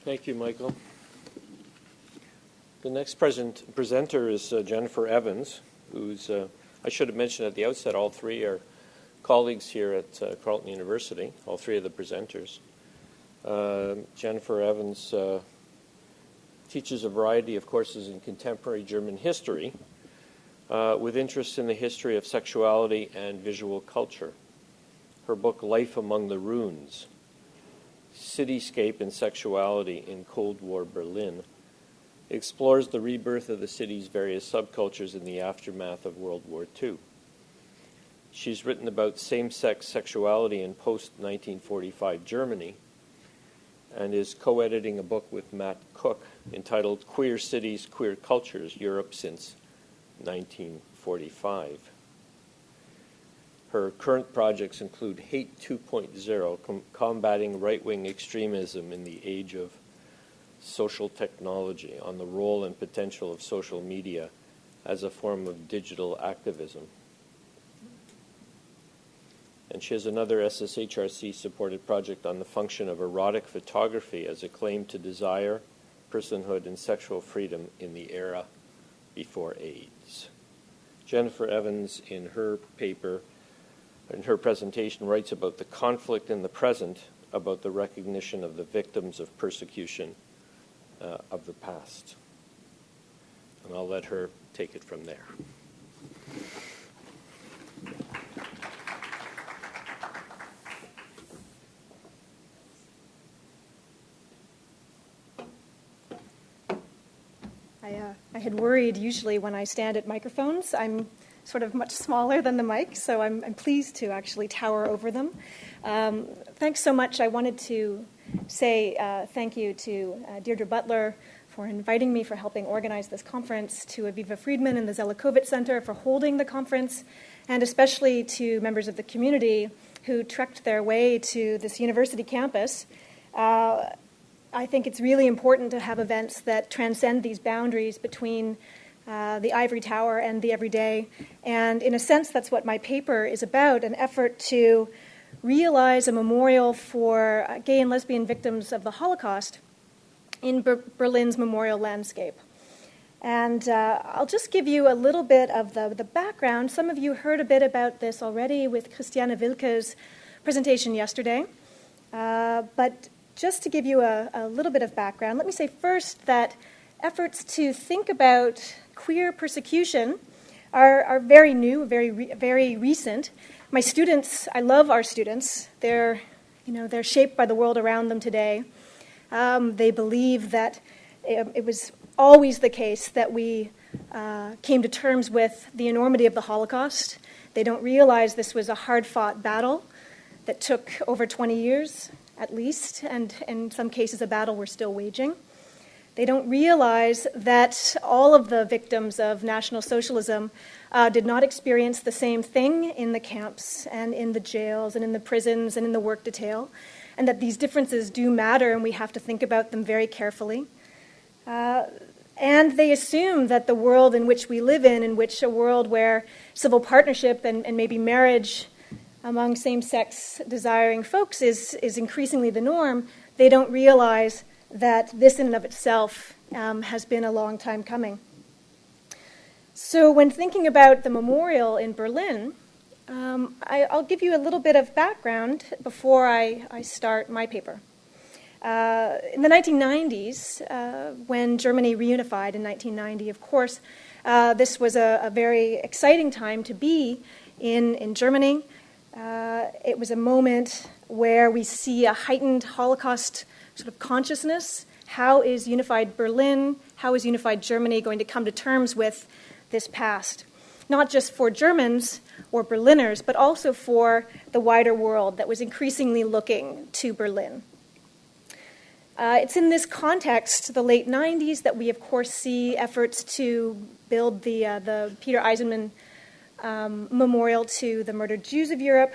Thank you, Michael. The next presenter is Jennifer Evans, who's, I should have mentioned at the outset, all three are colleagues here at Carleton University, all three of the presenters. Jennifer Evans teaches a variety of courses in contemporary German history with interest in the history of sexuality and visual culture. Her book, Life Among the Ruins, Cityscape and Sexuality in Cold War Berlin, explores the rebirth of the city's various subcultures in the aftermath of World War II. She's written about same-sex sexuality in post-1945 Germany and is co-editing a book with Matt Cook entitled Queer Cities, Queer Cultures, Europe Since 1945. Her current projects include Hate 2.0, combating right-wing extremism in the age of social technology, on the role and potential of social media as a form of digital activism. And she has another SSHRC-supported project on the function of erotic photography as a claim to desire, personhood, and sexual freedom in the era before AIDS. Jennifer Evans, in her paper, in her presentation, writes about the conflict in the present, about the recognition of the victims of persecution of the past. And I'll let her take it from there. I had worried usually when I stand at microphones, I'm sort of much smaller than the mic, so I'm pleased to actually tower over them. Thanks so much. I wanted to say thank you to Deirdre Butler for inviting me, for helping organize this conference, to Aviva Friedman and the Zelikovitz Center for holding the conference, and especially to members of the community who trekked their way to this university campus. I think it's really important to have events that transcend these boundaries between the ivory tower and the everyday. And in a sense, that's what my paper is about, an effort to realize a memorial for gay and lesbian victims of the Holocaust in Berlin's memorial landscape. And I'll just give you a little bit of the background. Some of you heard a bit about this already with Christiane Wilke's presentation yesterday. But just to give you a little bit of background, let me say first that efforts to think about queer persecution are very new, very recent. My students, I love our students. They're shaped by the world around them today. They believe that it was always the case that we came to terms with the enormity of the Holocaust. They don't realize this was a hard-fought battle that took over 20 years, at least, and in some cases a battle we're still waging. They don't realize that all of the victims of National Socialism did not experience the same thing in the camps and in the jails and in the prisons and in the work detail, and that these differences do matter and we have to think about them very carefully. And they assume that the world in which we live in which a world where civil partnership and maybe marriage among same-sex desiring folks is increasingly the norm, they don't realize that this in and of itself has been a long time coming. So when thinking about the memorial in Berlin, I'll give you a little bit of background before I start my paper. In the 1990s, when Germany reunified in 1990, of course, this was a very exciting time to be in Germany. It was a moment where we see a heightened Holocaust sort of consciousness. How is unified Berlin, how is unified Germany going to come to terms with this past? Not just for Germans or Berliners, but also for the wider world that was increasingly looking to Berlin. It's in this context, the late 90s, that we, of course, see efforts to build the Peter Eisenman memorial to the murdered Jews of Europe.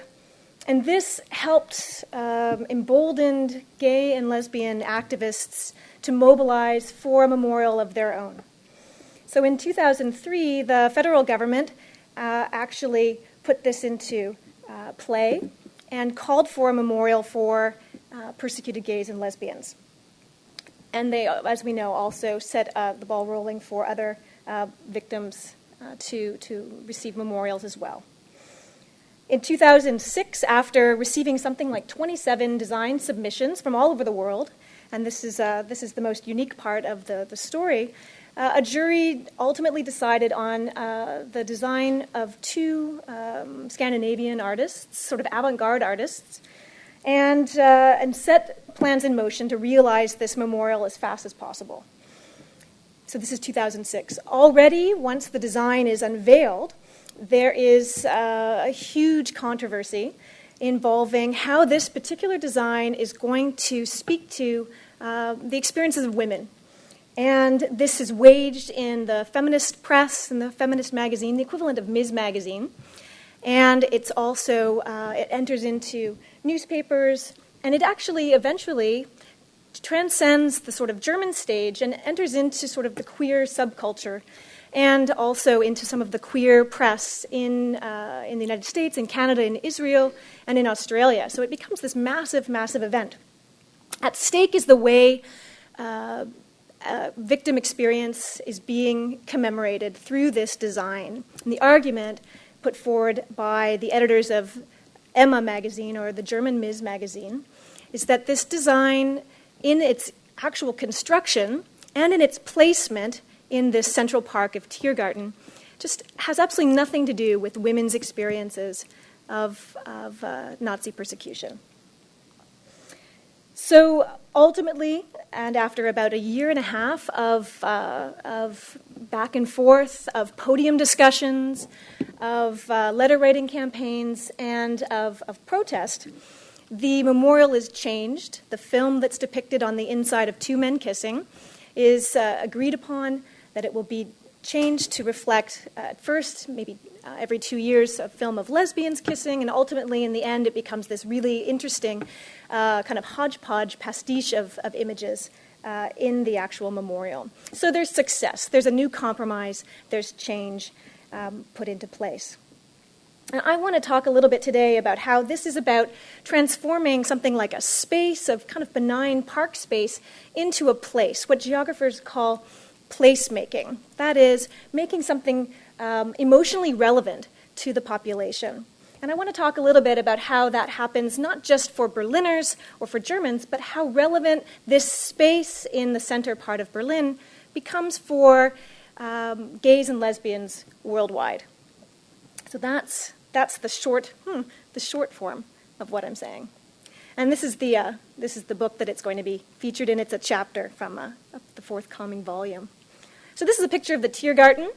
And this helped emboldened gay and lesbian activists to mobilize for a memorial of their own. So in 2003, the federal government actually put this into play and called for a memorial for persecuted gays and lesbians. And they, as we know, also set the ball rolling for other victims to receive memorials as well. In 2006, after receiving something like 27 design submissions from all over the world, and this is the most unique part of the story, a jury ultimately decided on the design of two Scandinavian artists, sort of avant-garde artists, and set plans in motion to realize this memorial as fast as possible. So this is 2006. Already, once the design is unveiled, there is a huge controversy involving how this particular design is going to speak to the experiences of women. And this is waged in the feminist press and the feminist magazine, the equivalent of Ms. Magazine. And it's also, it enters into newspapers, and it actually eventually transcends the sort of German stage and enters into sort of the queer subculture, and also into some of the queer press in the United States, in Canada, in Israel, and in Australia. So it becomes this massive, massive event. At stake is the way victim experience is being commemorated through this design. And the argument put forward by the editors of Emma magazine, or the German Ms. magazine, is that this design, in its actual construction and in its placement in this central park of Tiergarten, just has absolutely nothing to do with women's experiences of Nazi persecution. So ultimately, and after about a year and a half of back and forth, of podium discussions, of letter writing campaigns, and of protest, the memorial is changed. The film that's depicted on the inside of two men kissing is agreed upon that it will be changed to reflect, at first, maybe every 2 years, a film of lesbians kissing, and ultimately, in the end, it becomes this really interesting kind of hodgepodge pastiche of images in the actual memorial. So there's success. There's a new compromise. There's change put into place. And I want to talk a little bit today about how this is about transforming something like a space of kind of benign park space into a place, what geographers call placemaking. That is, making something emotionally relevant to the population. And I want to talk a little bit about how that happens, not just for Berliners or for Germans, but how relevant this space in the center part of Berlin becomes for gays and lesbians worldwide. So that's the short form of what I'm saying. And this is the book that it's going to be featured in. It's a chapter from the forthcoming volume. So this is a picture of the Tiergarten,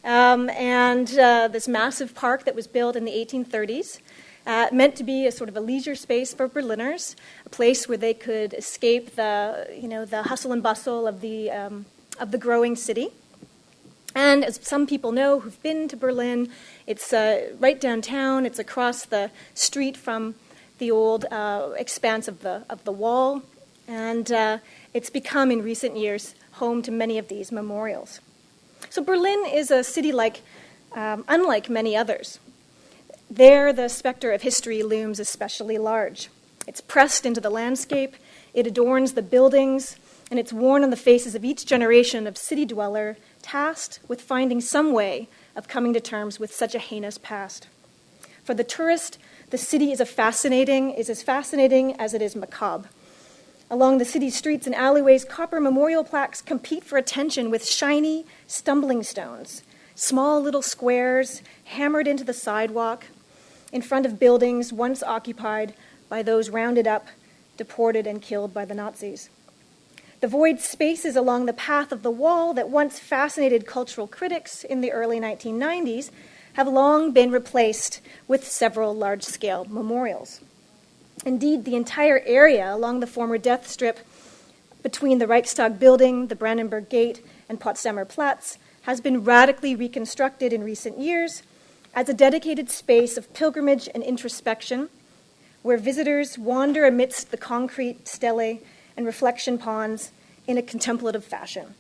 and this massive park that was built in the 1830s, meant to be a sort of a leisure space for Berliners, a place where they could escape the hustle and bustle of the growing city. And as some people know who've been to Berlin, it's right downtown. It's across the street from the old expanse of the wall, and it's become in recent years home to many of these memorials. So Berlin is a city unlike many others. There, the specter of history looms especially large. It's pressed into the landscape, it adorns the buildings, and it's worn on the faces of each generation of city dweller tasked with finding some way of coming to terms with such a heinous past. For the tourist, the city is as fascinating as it is macabre. Along the city's streets and alleyways, copper memorial plaques compete for attention with shiny, stumbling stones, small little squares hammered into the sidewalk in front of buildings once occupied by those rounded up, deported, and killed by the Nazis. The void spaces along the path of the wall that once fascinated cultural critics in the early 1990s have long been replaced with several large-scale memorials. Indeed, the entire area along the former death strip between the Reichstag building, the Brandenburg Gate, and Potsdamer Platz has been radically reconstructed in recent years as a dedicated space of pilgrimage and introspection, where visitors wander amidst the concrete stelae and reflection ponds in a contemplative fashion,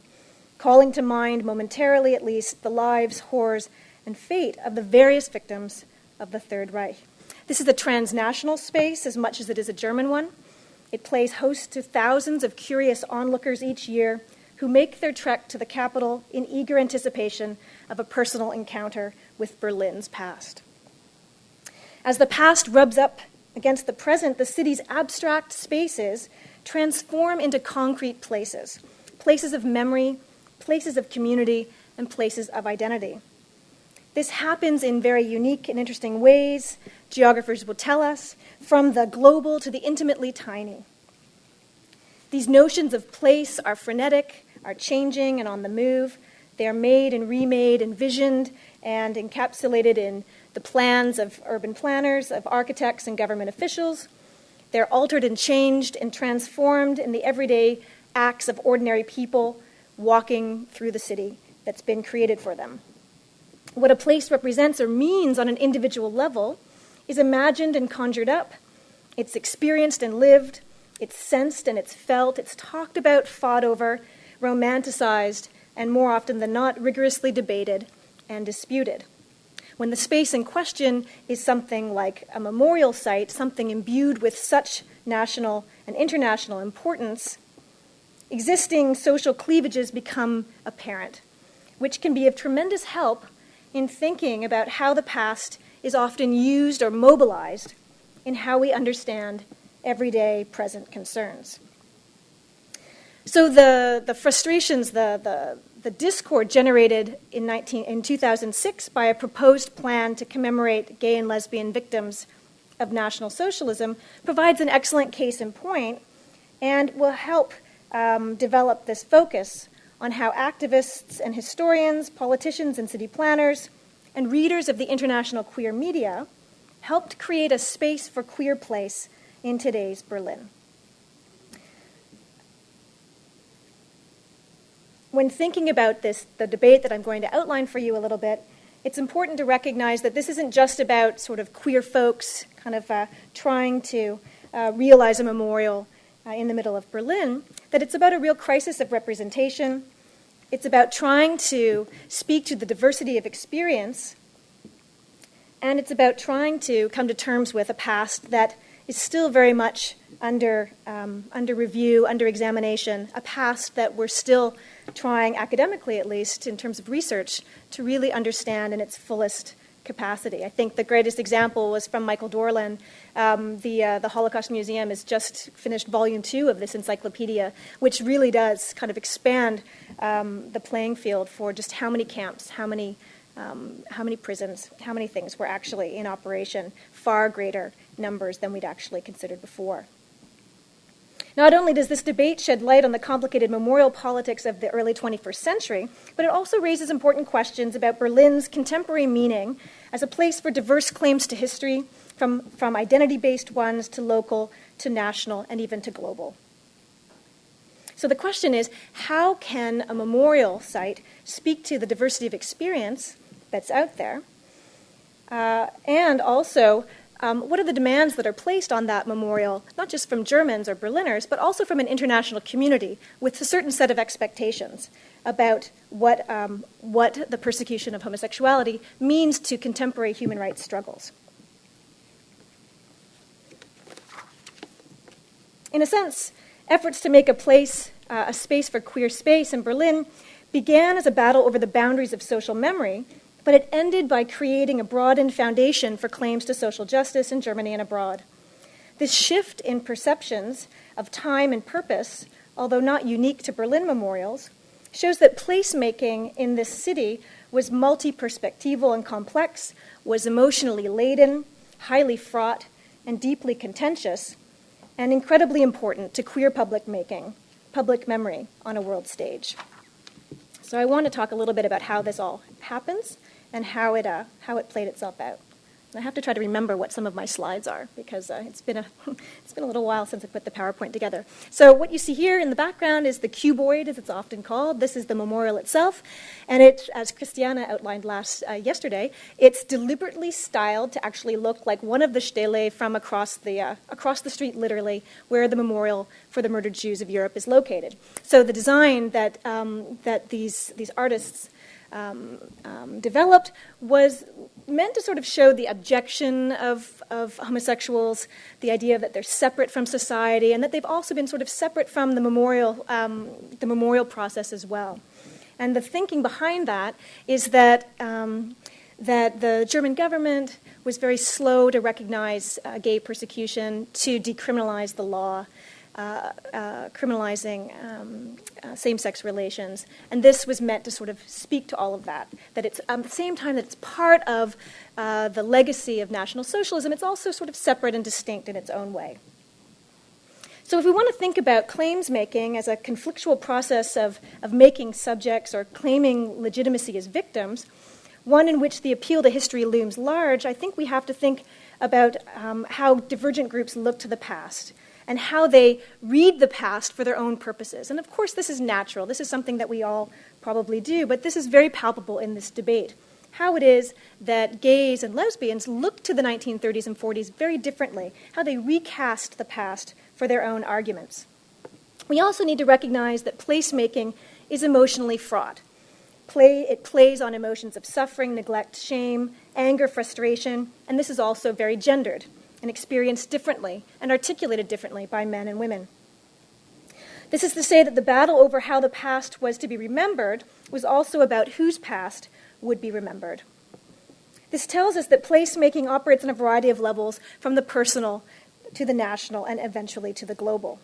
calling to mind, momentarily at least, the lives, horrors, and fate of the various victims of the Third Reich. This is a transnational space as much as it is a German one. It plays host to thousands of curious onlookers each year who make their trek to the capital in eager anticipation of a personal encounter with Berlin's past. As the past rubs up against the present, the city's abstract spaces transform into concrete places, places of memory, places of community, and places of identity. This happens in very unique and interesting ways, geographers will tell us, from the global to the intimately tiny. These notions of place are frenetic, are changing and on the move. They are made and remade, envisioned and encapsulated in the plans of urban planners, of architects and government officials. They're altered and changed and transformed in the everyday acts of ordinary people walking through the city that's been created for them. What a place represents or means on an individual level is imagined and conjured up. It's experienced and lived. It's sensed and it's felt. It's talked about, fought over, romanticized, and more often than not, rigorously debated and disputed. When the space in question is something like a memorial site, something imbued with such national and international importance, existing social cleavages become apparent, which can be of tremendous help in thinking about how the past is often used or mobilized in how we understand everyday present concerns. So the frustrations, the discord generated in 2006 by a proposed plan to commemorate gay and lesbian victims of National Socialism provides an excellent case in point and will help develop this focus on how activists and historians, politicians and city planners, and readers of the international queer media helped create a space for queer place in today's Berlin. When thinking about this, the debate that I'm going to outline for you a little bit, it's important to recognize that this isn't just about sort of queer folks kind of trying to realize a memorial in the middle of Berlin, that it's about a real crisis of representation. It's about trying to speak to the diversity of experience, and it's about trying to come to terms with a past that is still very much under review, under examination, a past that we're still trying, academically at least, in terms of research, to really understand in its fullest capacity. I think the greatest example was from Michael Dorland. The Holocaust Museum has just finished volume 2 of this encyclopedia, which really does kind of expand the playing field for just how many camps, how many prisons, how many things were actually in operation, far greater numbers than we'd actually considered before. Not only does this debate shed light on the complicated memorial politics of the early 21st century, but it also raises important questions about Berlin's contemporary meaning as a place for diverse claims to history, from identity-based ones to local, to national, and even to global. So the question is, how can a memorial site speak to the diversity of experience that's out there? And also, what are the demands that are placed on that memorial, not just from Germans or Berliners, but also from an international community with a certain set of expectations about what the persecution of homosexuality means to contemporary human rights struggles? In a sense, efforts to make a space for queer space in Berlin began as a battle over the boundaries of social memory, but it ended by creating a broadened foundation for claims to social justice in Germany and abroad. This shift in perceptions of time and purpose, although not unique to Berlin memorials, shows that placemaking in this city was multi-perspectival and complex, was emotionally laden, highly fraught, and deeply contentious, and incredibly important to queer public memory on a world stage. So I want to talk a little bit about how this all happens and how it played itself out. And I have to try to remember what some of my slides are because it's been a little while since I put the PowerPoint together. So what you see here in the background is the cuboid, as it's often called. This is the memorial itself, and it, as Christiana outlined yesterday, it's deliberately styled to actually look like one of the stele from across the street, literally, where the memorial for the murdered Jews of Europe is located. So the design that these artists developed was meant to sort of show the abjection of homosexuals, the idea that they're separate from society, and that they've also been sort of separate from the memorial process as well. And the thinking behind that is that that the German government was very slow to recognize gay persecution, to decriminalize the law, criminalizing same-sex relations. And this was meant to sort of speak to all of that, that it's at the same time that it's part of the legacy of National Socialism, it's also sort of separate and distinct in its own way. So if we want to think about claims making as a conflictual process of making subjects or claiming legitimacy as victims, one in which the appeal to history looms large, I think we have to think about how divergent groups look to the past and how they read the past for their own purposes. And of course, this is natural. This is something that we all probably do, but this is very palpable in this debate. How it is that gays and lesbians look to the 1930s and 40s very differently, how they recast the past for their own arguments. We also need to recognize that placemaking is emotionally fraught. It plays on emotions of suffering, neglect, shame, anger, frustration, and this is also very gendered and experienced differently and articulated differently by men and women. This is to say that the battle over how the past was to be remembered was also about whose past would be remembered. This tells us that placemaking operates on a variety of levels, from the personal to the national and eventually to the global.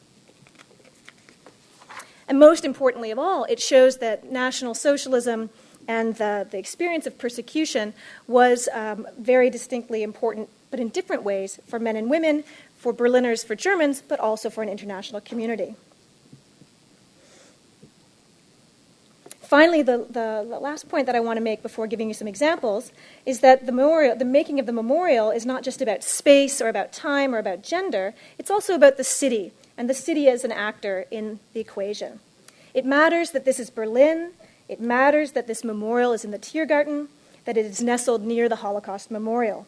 And most importantly of all, it shows that National Socialism and the experience of persecution was very distinctly important, but in different ways, for men and women, for Berliners, for Germans, but also for an international community. Finally, the last point that I want to make before giving you some examples is that the making of the memorial is not just about space or about time or about gender, it's also about the city, and the city as an actor in the equation. It matters that this is Berlin, it matters that this memorial is in the Tiergarten, that it is nestled near the Holocaust Memorial.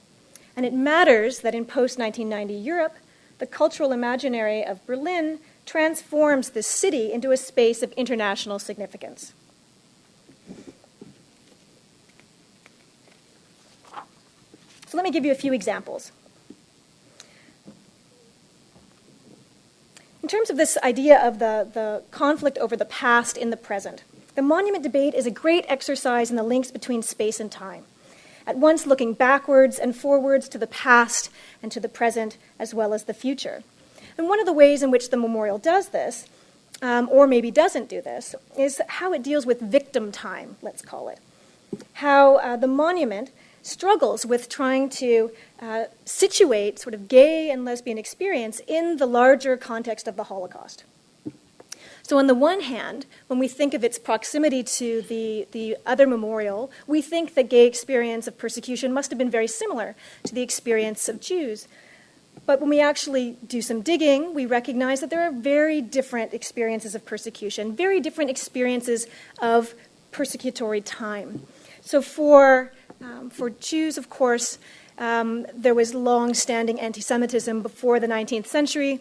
And it matters that in post-1990 Europe, the cultural imaginary of Berlin transforms this city into a space of international significance. So let me give you a few examples. In terms of this idea of the conflict over the past in the present, the monument debate is a great exercise in the links between space and time, at once looking backwards and forwards to the past and to the present as well as the future. And one of the ways in which the memorial does this, or maybe doesn't do this, is how it deals with victim time, let's call it. How the monument struggles with trying to situate sort of gay and lesbian experience in the larger context of the Holocaust. So on the one hand, when we think of its proximity to the other memorial, we think the gay experience of persecution must have been very similar to the experience of Jews. But when we actually do some digging, we recognize that there are very different experiences of persecution, very different experiences of persecutory time. So for Jews, of course, there was long-standing anti-Semitism before the 19th century.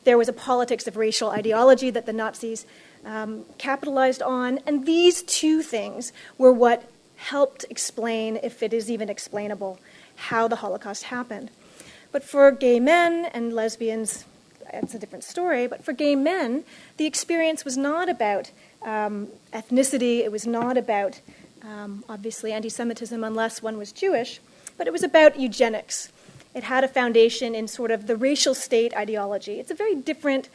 There was a politics of racial ideology that the Nazis capitalized on. And these two things were what helped explain, if it is even explainable, how the Holocaust happened. But for gay men and lesbians, it's a different story. But for gay men, the experience was not about ethnicity. It was not about obviously anti-Semitism unless one was Jewish, but it was about eugenics. It had a foundation in sort of the racial state ideology. It's a very different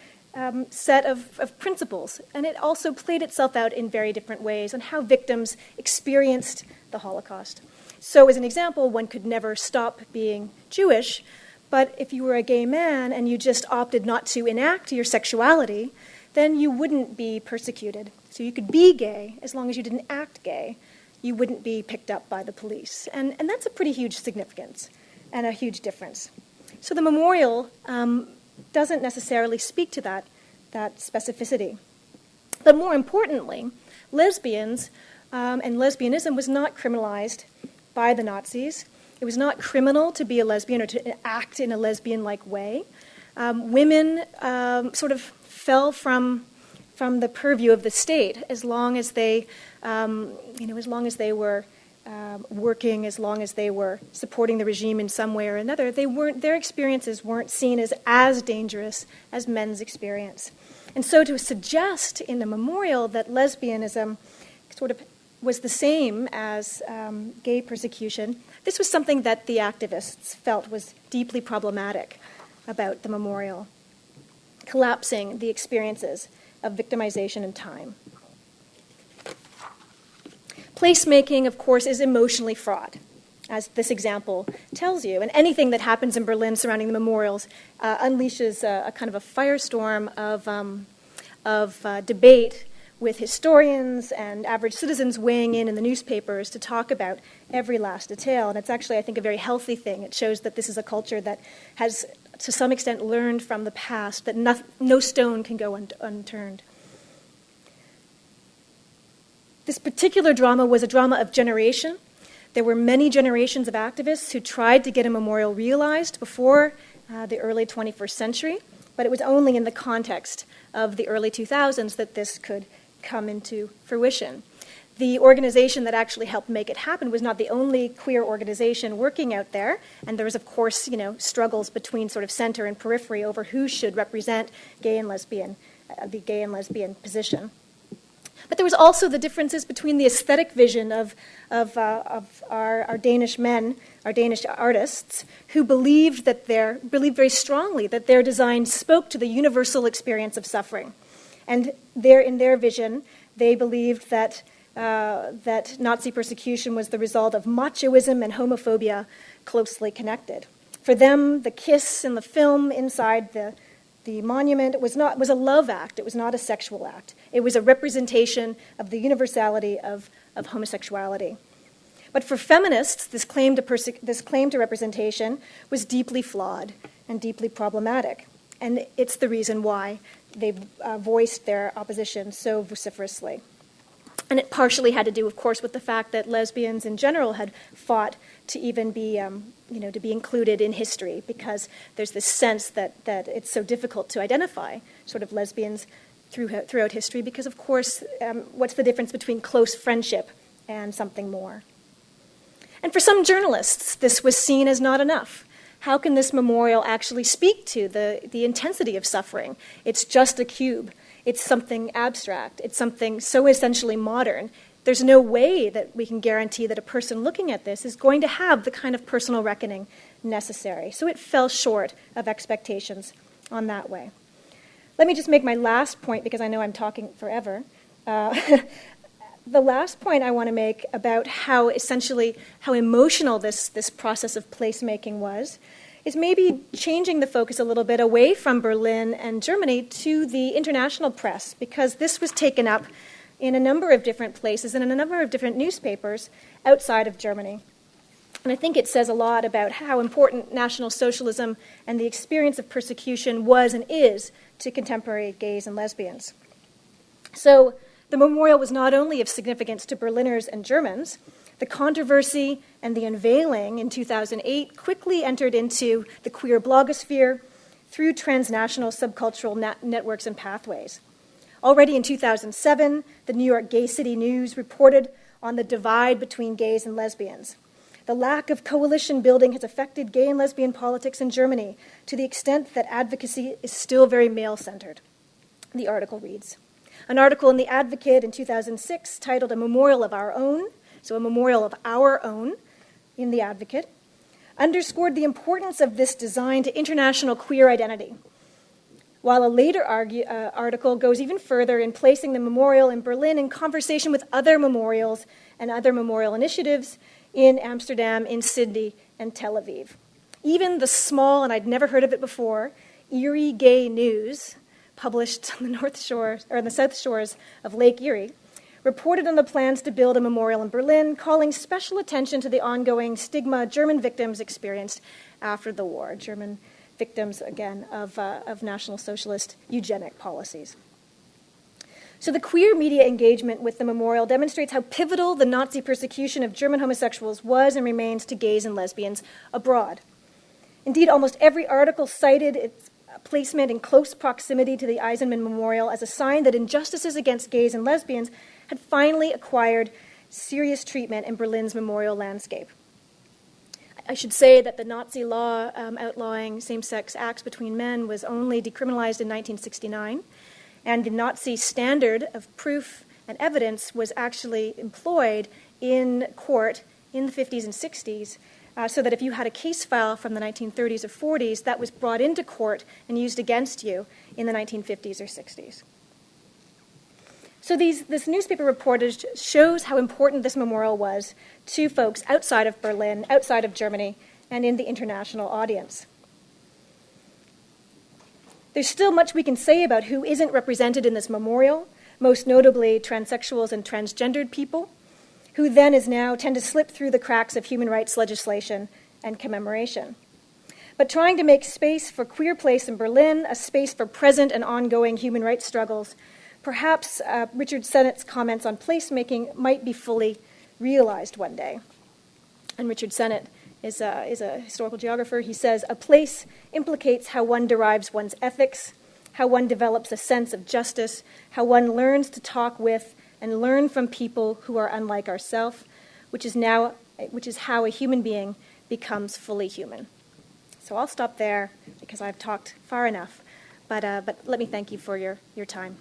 set of principles, and it also played itself out in very different ways on how victims experienced the Holocaust. So as an example, one could never stop being Jewish, but if you were a gay man and you just opted not to enact your sexuality, then you wouldn't be persecuted. So you could be gay as long as you didn't act gay. You wouldn't be picked up by the police. And that's a pretty huge significance and a huge difference. So the memorial doesn't necessarily speak to that specificity. But more importantly, lesbians and lesbianism was not criminalized by the Nazis. It was not criminal to be a lesbian or to act in a lesbian-like way. Women sort of fell from from the purview of the state, as long as they, as long as they were working, as long as they were supporting the regime in some way or another, their experiences weren't seen as dangerous as men's experience. And so to suggest in the memorial that lesbianism sort of was the same as gay persecution, this was something that the activists felt was deeply problematic about the memorial, collapsing the experiences of victimization in time. Placemaking, of course, is emotionally fraught, as this example tells you. And anything that happens in Berlin surrounding the memorials unleashes a kind of a firestorm of debate with historians and average citizens weighing in the newspapers to talk about every last detail. And it's actually, I think, a very healthy thing. It shows that this is a culture that has, to some extent, learned from the past, that no stone can go unturned. This particular drama was a drama of generation. There were many generations of activists who tried to get a memorial realized before the early 21st century, but it was only in the context of the early 2000s that this could come into fruition. The organization that actually helped make it happen was not the only queer organization working out there, and there was, of course, struggles between sort of center and periphery over who should represent the gay and lesbian position. But there was also the differences between the aesthetic vision of our Danish men, our Danish artists, who believed very strongly that their design spoke to the universal experience of suffering. And in their vision, they believed that Nazi persecution was the result of machoism and homophobia closely connected. For them, the kiss in the film inside the monument was a love act. It was not a sexual act. It was a representation of the universality of homosexuality. But for feminists, this claim to representation was deeply flawed and deeply problematic. And it's the reason why they voiced their opposition so vociferously. And it partially had to do, of course, with the fact that lesbians in general had fought to even be, to be included in history, because there's this sense that it's so difficult to identify sort of lesbians throughout history, because, of course, what's the difference between close friendship and something more? And for some journalists, this was seen as not enough. How can this memorial actually speak to the intensity of suffering? It's just a cube. It's something abstract. It's something so essentially modern. There's no way that we can guarantee that a person looking at this is going to have the kind of personal reckoning necessary. So it fell short of expectations on that way. Let me just make my last point, because I know I'm talking forever. The last point I want to make about how emotional this process of placemaking was is maybe changing the focus a little bit away from Berlin and Germany to the international press, because this was taken up in a number of different places and in a number of different newspapers outside of Germany. And I think it says a lot about how important National Socialism and the experience of persecution was and is to contemporary gays and lesbians. So the memorial was not only of significance to Berliners and Germans. The controversy and the unveiling in 2008 quickly entered into the queer blogosphere through transnational subcultural networks and pathways. Already in 2007, the New York Gay City News reported on the divide between gays and lesbians. The lack of coalition building has affected gay and lesbian politics in Germany to the extent that advocacy is still very male-centered. The article reads, an article in The Advocate in 2006 titled A Memorial of Our Own, so a memorial of our own in The Advocate, underscored the importance of this design to international queer identity, while a later article goes even further in placing the memorial in Berlin in conversation with other memorials and other memorial initiatives in Amsterdam, in Sydney, and Tel Aviv. Even the small, and I'd never heard of it before, Erie Gay News, published on the South Shores of Lake Erie, reported on the plans to build a memorial in Berlin, calling special attention to the ongoing stigma German victims experienced after the war. German victims, again, of National Socialist eugenic policies. So the queer media engagement with the memorial demonstrates how pivotal the Nazi persecution of German homosexuals was and remains to gays and lesbians abroad. Indeed, almost every article cited placement in close proximity to the Eisenman Memorial as a sign that injustices against gays and lesbians had finally acquired serious treatment in Berlin's memorial landscape. I should say that the Nazi law outlawing same-sex acts between men was only decriminalized in 1969, and the Nazi standard of proof and evidence was actually employed in court in the 50s and 60s, so that if you had a case file from the 1930s or 40s, that was brought into court and used against you in the 1950s or 60s. So this newspaper reportage shows how important this memorial was to folks outside of Berlin, outside of Germany, and in the international audience. There's still much we can say about who isn't represented in this memorial, most notably transsexuals and transgendered people, who then as now tend to slip through the cracks of human rights legislation and commemoration. But trying to make space for queer place in Berlin, a space for present and ongoing human rights struggles, perhaps Richard Sennett's comments on placemaking might be fully realized one day. And Richard Sennett is a historical geographer. He says, "A place implicates how one derives one's ethics, how one develops a sense of justice, how one learns to talk with and learn from people who are unlike ourselves, which is how a human being becomes fully human." So I'll stop there because I've talked far enough, but let me thank you for your time.